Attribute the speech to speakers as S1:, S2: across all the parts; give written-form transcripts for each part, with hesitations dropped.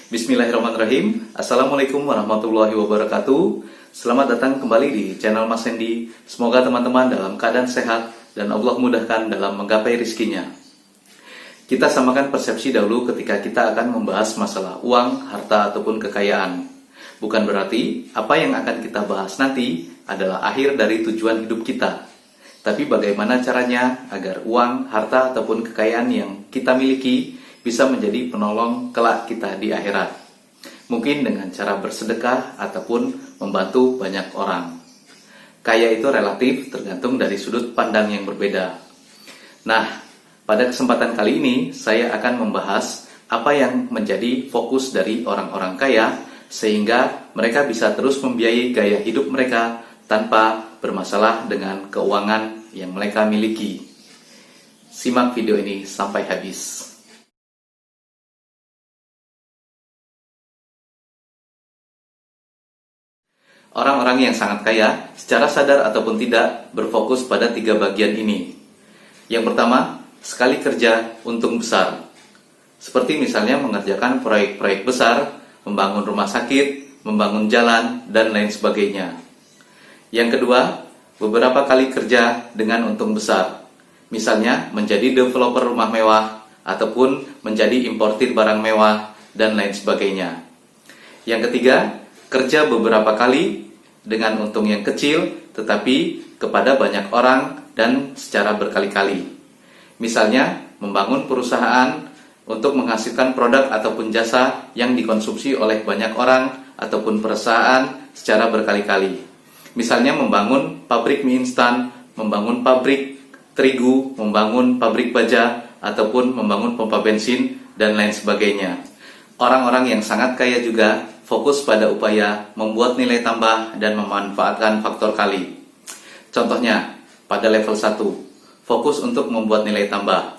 S1: Bismillahirrahmanirrahim. Assalamualaikum warahmatullahi wabarakatuh. Selamat datang kembali di channel Mas Hendy. Semoga teman-teman dalam keadaan sehat dan Allah mudahkan dalam menggapai rizkinya. Kita samakan persepsi dahulu ketika kita akan membahas masalah uang, harta, ataupun kekayaan. Bukan berarti apa yang akan kita bahas nanti adalah akhir dari tujuan hidup kita. Tapi bagaimana caranya agar uang, harta, ataupun kekayaan yang kita miliki bisa menjadi penolong kelak kita di akhirat. Mungkin dengan cara bersedekah ataupun membantu banyak orang. Kaya itu relatif tergantung dari sudut pandang yang berbeda. Nah, pada kesempatan kali ini saya akan membahas apa yang menjadi fokus dari orang-orang kaya sehingga mereka bisa terus membiayai gaya hidup mereka tanpa bermasalah dengan keuangan yang mereka miliki. Simak video ini sampai habis. Orang-orang yang sangat kaya, secara sadar ataupun tidak, berfokus pada 3 bagian ini. Yang pertama, sekali kerja, untung besar. Seperti misalnya mengerjakan proyek-proyek besar, membangun rumah sakit, membangun jalan, dan lain sebagainya. Yang kedua, beberapa kali kerja dengan untung besar. Misalnya, menjadi developer rumah mewah, ataupun menjadi importir barang mewah, dan lain sebagainya. Yang ketiga, kerja beberapa kali dengan untung yang kecil tetapi kepada banyak orang dan secara berkali-kali. Misalnya membangun perusahaan untuk menghasilkan produk ataupun jasa yang dikonsumsi oleh banyak orang ataupun perusahaan secara berkali-kali. Misalnya membangun pabrik mie instan, membangun pabrik terigu, membangun pabrik baja ataupun membangun pompa bensin dan lain sebagainya. Orang-orang yang sangat kaya juga fokus pada upaya membuat nilai tambah dan memanfaatkan faktor kali. Contohnya, pada level 1, fokus untuk membuat nilai tambah.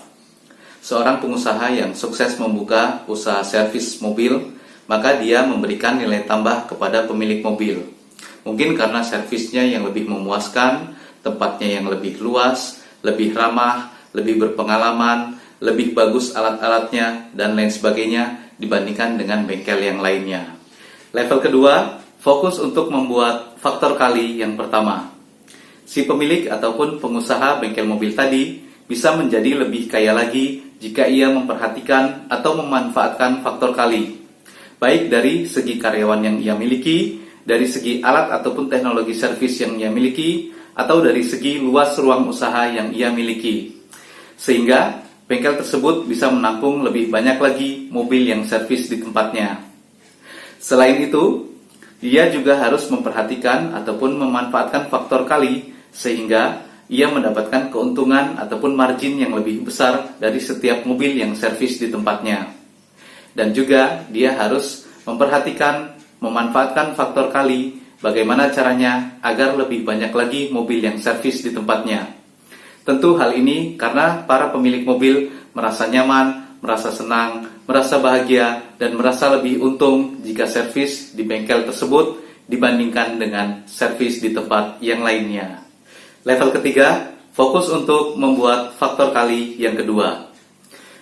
S1: Seorang pengusaha yang sukses membuka usaha servis mobil, maka dia memberikan nilai tambah kepada pemilik mobil. Mungkin karena servisnya yang lebih memuaskan, tempatnya yang lebih luas, lebih ramah, lebih berpengalaman, lebih bagus alat-alatnya, dan lain sebagainya dibandingkan dengan bengkel yang lainnya. Level kedua, fokus untuk membuat faktor kali yang pertama. Si pemilik ataupun pengusaha bengkel mobil tadi bisa menjadi lebih kaya lagi jika ia memperhatikan atau memanfaatkan faktor kali. Baik dari segi karyawan yang ia miliki, dari segi alat ataupun teknologi servis yang ia miliki, atau dari segi luas ruang usaha yang ia miliki. Sehingga bengkel tersebut bisa menampung lebih banyak lagi mobil yang servis di tempatnya. Selain itu, ia juga harus memperhatikan ataupun memanfaatkan faktor kali sehingga ia mendapatkan keuntungan ataupun margin yang lebih besar dari setiap mobil yang servis di tempatnya. Dan juga dia harus memperhatikan, memanfaatkan faktor kali bagaimana caranya agar lebih banyak lagi mobil yang servis di tempatnya. Tentu hal ini karena para pemilik mobil merasa nyaman, merasa senang, merasa bahagia, dan merasa lebih untung jika servis di bengkel tersebut dibandingkan dengan servis di tempat yang lainnya. Level ketiga, fokus untuk membuat faktor kali yang kedua.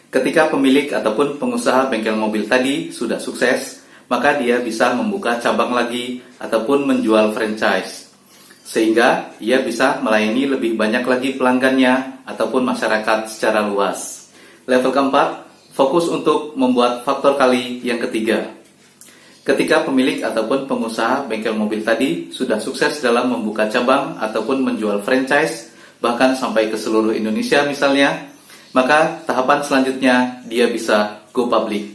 S1: Ketika pemilik ataupun pengusaha bengkel mobil tadi sudah sukses, maka dia bisa membuka cabang lagi ataupun menjual franchise. Sehingga ia bisa melayani lebih banyak lagi pelanggannya ataupun masyarakat secara luas. Level keempat, fokus untuk membuat faktor kali yang ketiga. Ketika pemilik ataupun pengusaha bengkel mobil tadi sudah sukses dalam membuka cabang ataupun menjual franchise, bahkan sampai ke seluruh Indonesia misalnya, maka tahapan selanjutnya dia bisa go public.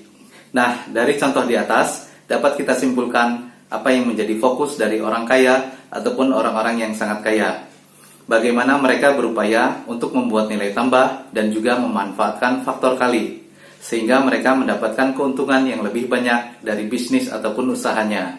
S1: Nah, dari contoh di atas dapat kita simpulkan apa yang menjadi fokus dari orang kaya ataupun orang-orang yang sangat kaya. Bagaimana mereka berupaya untuk membuat nilai tambah dan juga memanfaatkan faktor kali, sehingga mereka mendapatkan keuntungan yang lebih banyak dari bisnis ataupun usahanya.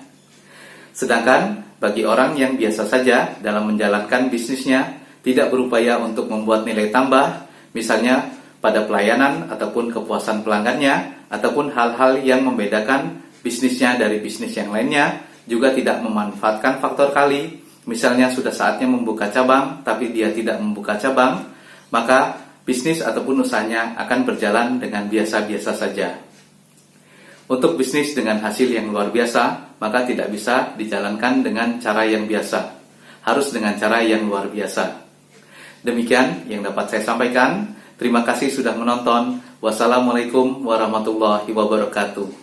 S1: Sedangkan bagi orang yang biasa saja dalam menjalankan bisnisnya, tidak berupaya untuk membuat nilai tambah, misalnya pada pelayanan ataupun kepuasan pelanggannya, ataupun hal-hal yang membedakan bisnisnya dari bisnis yang lainnya, juga tidak memanfaatkan faktor kali. Misalnya sudah saatnya membuka cabang, tapi dia tidak membuka cabang, maka bisnis ataupun usahanya akan berjalan dengan biasa-biasa saja. Untuk bisnis dengan hasil yang luar biasa, maka tidak bisa dijalankan dengan cara yang biasa. Harus dengan cara yang luar biasa. Demikian yang dapat saya sampaikan. Terima kasih sudah menonton. Wassalamualaikum warahmatullahi wabarakatuh.